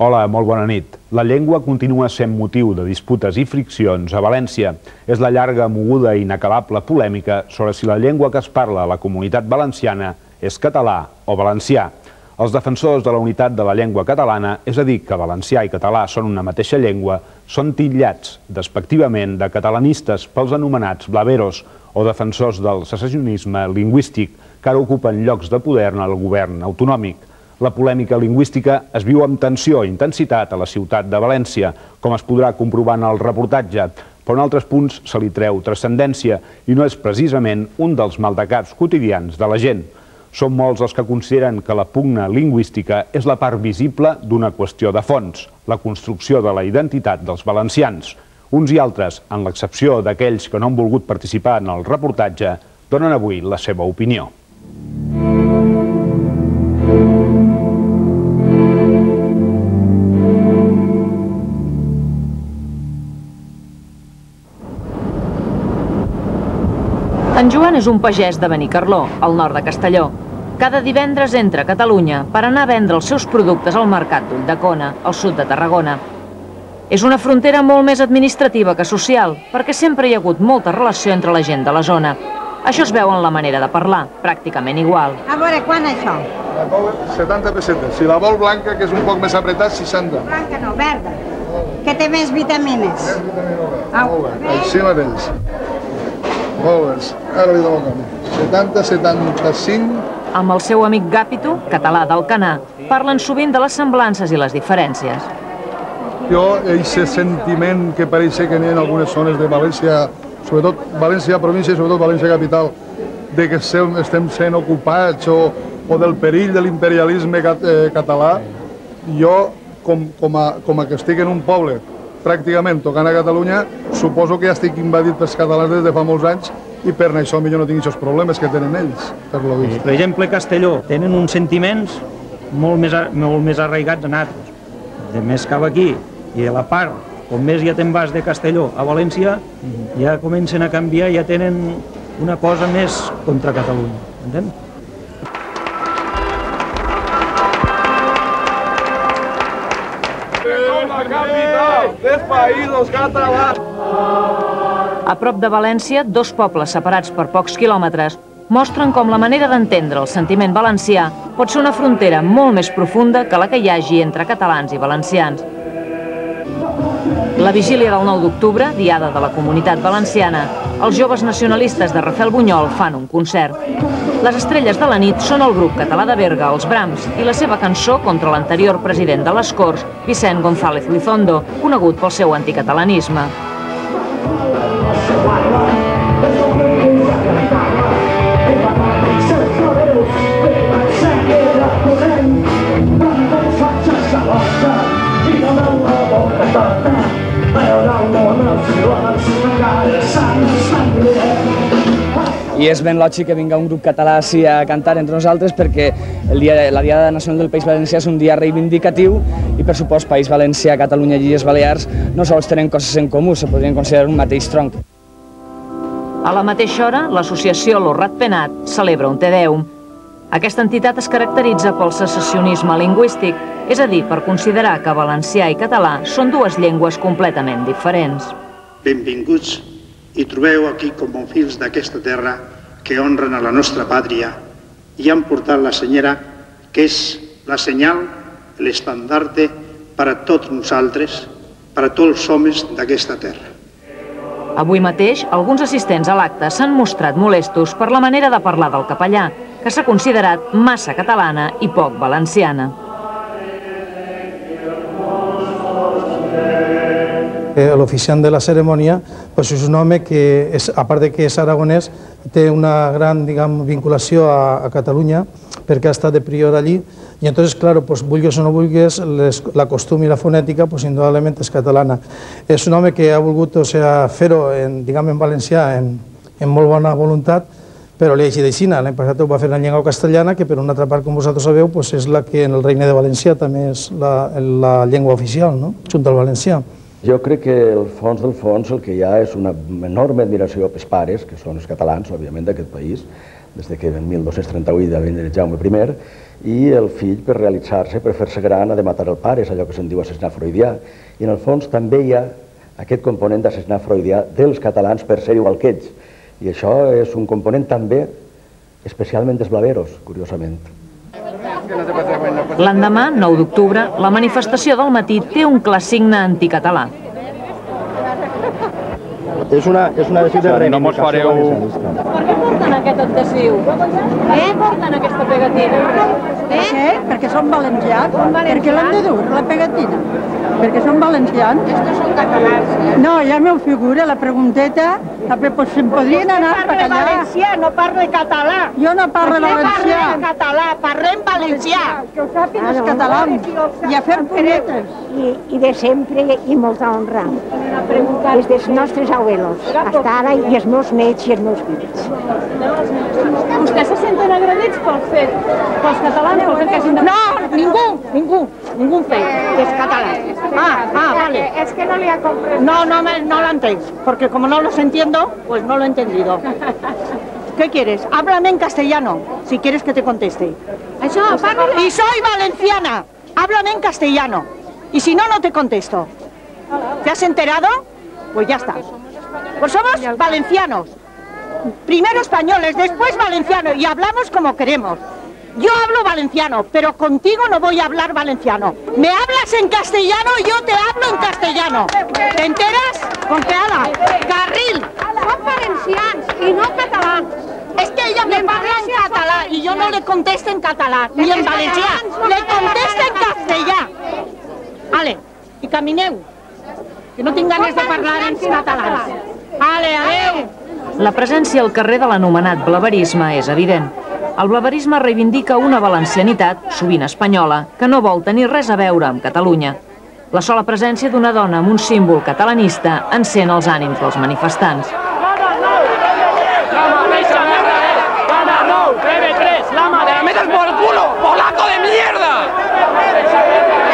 Hola, molt bona nit. La llengua continua sent motiu de disputes i friccions a València. És la llarga, moguda i inacabable polèmica sobre si la llengua que es parla a la Comunitat Valenciana és català o valencià. Els defensors de la unitat de la llengua catalana, és a dir, que valencià i català són una mateixa llengua, són titllats despectivament de catalanistes pels anomenats blaveros o defensors del secessionisme lingüístic que ara ocupen llocs de poder en el govern autonòmic. La polèmica lingüística es viu amb tensió i intensitat a la ciutat de València, com es podrà comprovar en el reportatge, però en altres punts se li treu transcendència i no és precisament un dels maldecaps quotidians de la gent. Són molts els que consideren que la pugna lingüística és la part visible d'una qüestió de fons, la construcció de la identitat dels valencians. Uns i altres, en l'excepció d'aquells que no han volgut participar en el reportatge, donen avui la seva opinió. En Joan és un pagès de Benicarló, al nord de Castelló. Cada divendres entra a Catalunya per anar a vendre els seus productes al mercat d'Ulldecona, al sud de Tarragona. És una frontera molt més administrativa que social, perquè sempre hi ha hagut molta relació entre la gent de la zona. Això es veu en la manera de parlar, pràcticament igual. A veure, quan això? La vol 70 pessetes. Si la vol blanca, que és un poc més apretat, 60. Blanca no, verda, que té més vitamines. Més vitamina verda. Molt bé, així mateix. Molt bé, ara li dono canvi. 70, 75... Amb el seu amic Gàpito, català d'Alcanar, parlen sovint de les semblances i les diferències. Jo, aquest sentiment que pareix que n'hi ha en algunes zones de València, sobretot València província i sobretot València capital, de que estem sent ocupats o del perill de l'imperialisme català, jo, com a que estic en un poble pràcticament tocant a Catalunya, suposo que ja estic invadit pels catalans des de fa molts anys i per això millor no tinc aquests problemes que tenen ells, per lo vist. Per exemple, Castelló tenen uns sentiments molt més arraigats en altres. De més cap aquí, i a la part, com més ja te'n vas de Castelló a València, ja comencen a canviar, ja tenen una cosa més contra Catalunya, entens? A prop de València, dos pobles separats per pocs quilòmetres mostren com la manera d'entendre el sentiment valencià pot ser una frontera molt més profunda que la que hi hagi entre catalans i valencians. La vigília del 9 d'octubre, diada de la Comunitat Valenciana, els joves nacionalistes de Rafelbunyol fan un concert. Les estrelles de la nit són el grup català de Berga, els Brams, i la seva cançó contra l'anterior president de les Corts, Vicent González Lizondo, conegut pel seu anticatalanisme. I és ben lògic que vinga un grup català així a cantar entre nosaltres perquè la Diada Nacional del País Valencià és un dia reivindicatiu i, per supost, País Valencià, Catalunya i Illes Balears no sols tenen coses en comú, se podrien considerar un mateix tronc. A la mateixa hora, l'associació Lo Ratpenat celebra un Te Deum. Aquesta entitat es caracteritza pel secessionisme lingüístic, és a dir, per considerar que valencià i català són dues llengües completament diferents. Benvinguts i trobeu aquí com a fills d'aquesta terra que honren a la nostra pàtria i han portat la senyera que és la senyal, l'estandarte per a tots nosaltres, per a tots els homes d'aquesta terra. Avui mateix, alguns assistents a l'acte s'han mostrat molestos per la manera de parlar del capellà, que s'ha considerat massa catalana i poc valenciana. L'oficiant de la cerimònia és un home que, a part de que és aragonès, té una gran vinculació a Catalunya perquè ha estat de prior allí i entonces, claro, vulguis o no vulguis, la costum i la fonètica indudablement és catalana. És un home que ha volgut fer-ho en valencià en molt bona voluntat, però li ha dit així, l'any passat ho va fer en llengua castellana, que per una altra part, com vosaltres sabeu, és la que en el Regne de València també és la llengua oficial, junt al valencià. Jo crec que el fons del fons el que hi ha és una enorme admiració pels pares, que són els catalans, òbviament, d'aquest país, des que en 1238 va vindre Jaume I, i el fill per realitzar-se, per fer-se gran, ha de matar el pare, és allò que se'n diu assassinat freudià. I en el fons també hi ha aquest component d'assassinat freudià dels catalans per ser igual que ells. I això és un component també especialment dels blaveros, curiosament. L'endemà, 9 d'octubre, la manifestació del matí té un clar signe anticatalà. És una decisió de reivindicació valencianista. Per què porten aquest adhesiu? Per què porten aquesta pegatina? Per què? Perquè són valencians. Perquè l'han de dur, la pegatina. Perquè són valencians. Estos són catalans. No, ja m'ho figura, la pregunteta, se'n podrien anar per allà. Valencià, no parle català. Jo no parlo valencià. Parlem català, parlem valencià. Que ho sàpiguen els catalans. I a fer punyetes. I de sempre i molta honra. Des dels nostres abuelos, hasta ara, i els meus nets i els meus fills. Vostès se senten agredits pels catalans? No, ningú fet, és català. Vale. Es que no le ha comprendido. No lo entendéis, porque como no los entiendo, pues no lo he entendido. ¿Qué quieres? Háblame en castellano, si quieres que te conteste. Y soy valenciana, háblame en castellano. Y si no, no te contesto. ¿Te has enterado? Pues ya está. Pues somos valencianos. Primero españoles, después valencianos, y hablamos como queremos. Yo hablo valenciano, pero contigo no voy a hablar valenciano. Me hablas en castellano y yo te hablo en castellano. ¿Te enteras? Con que ala, carril. Son valencians y no catalans. Es que ella me parla en català y yo no le contesto en català, ni en valencià. Le contesto en castellà. Ale, i camineu, que no tinc ganes de parlar en català. Ale, adeu. La presència al carrer de l'anomenat blaverisme és evident. El blaverisme reivindica una valencianitat, sovint espanyola, que no vol tenir res a veure amb Catalunya. La sola presència d'una dona amb un símbol catalanista encén els ànims dels manifestants.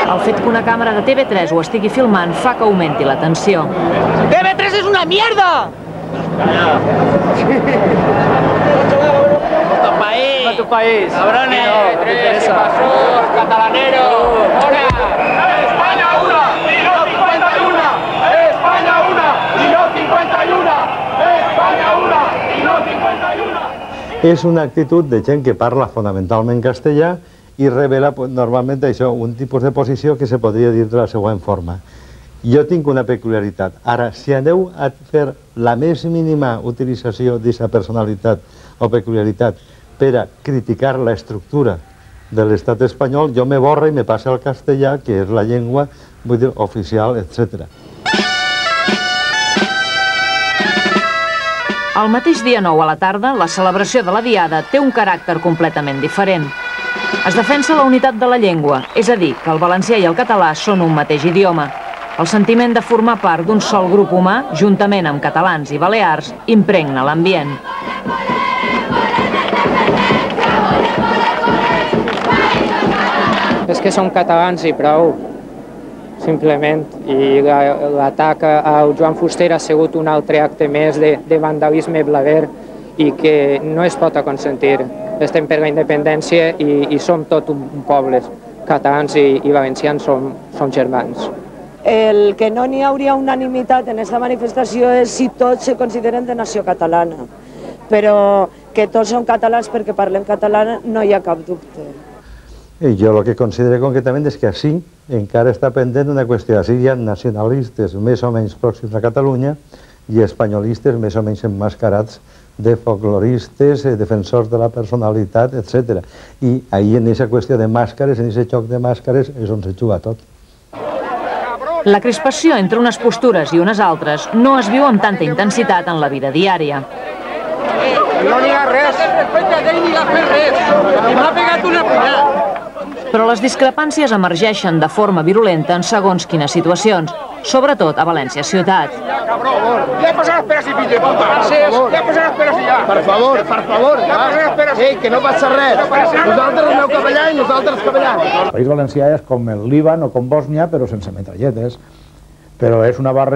El fet que una càmera de TV3 ho estigui filmant fa que augmenti la tensió. TV3 és una mierda! Tu país. Cabrones, tres invasors, catalaneros. ¡Ahora! ¡España una! ¡Y no 51! ¡España una! ¡Y no 51! ¡España una! ¡Y no 51! És una actitud de gent que parla fonamentalment castellà i revela normalment això, un tipus de posició que se podria dir de la següent forma. Jo tinc una peculiaritat. Ara, si aneu a fer la més mínima utilització d'aquesta personalitat o peculiaritat per a criticar la estructura de l'estat espanyol, jo me borro i me passo al castellà, que és la llengua, vull dir, oficial, etc. El mateix dia 9 a la tarda, la celebració de la Diada té un caràcter completament diferent. Es defensa la unitat de la llengua, és a dir, que el valencià i el català són un mateix idioma. El sentiment de formar part d'un sol grup humà, juntament amb catalans i balears, impregna l'ambient. És que som catalans i prou, simplement. I l'atac a Joan Fuster ha sigut un altre acte més de vandalisme blaver i que no es pot consentir. Estem per la independència i som tot un poble. Catalans i valencians som germans. El que no n'hi hauria unanimitat en aquesta manifestació és si tots se consideren de nació catalana. Però que tots som catalans perquè parlem català no hi ha cap dubte. Jo el que considero concretament és que així encara està pendent una qüestió. Així hi ha nacionalistes més o menys pròxims a Catalunya i espanyolistes més o menys emmascarats de folcloristes, defensors de la personalitat, etc. I ahir en aquesta qüestió de màscares, en aquest joc de màscares, és on se juga tot. La crispació entre unes postures i unes altres no es viu amb tanta intensitat en la vida diària. No n'hi ha res. Respecte d'ell ni ha fet res. I m'ha pegat una punyada. Però les discrepàncies emergeixen de forma virulenta en segons quines situacions, sobretot a València ciutat. Ja posaràs peres i fills de puta. Ja posaràs peres i ja. Per favor. Ja posaràs peres i... Ei, que no passa res. Nosaltres aneu cap allà i nosaltres cap allà. El País Valencià és com el Líban o com Bòsnia, però sense metralletes. Però és una barra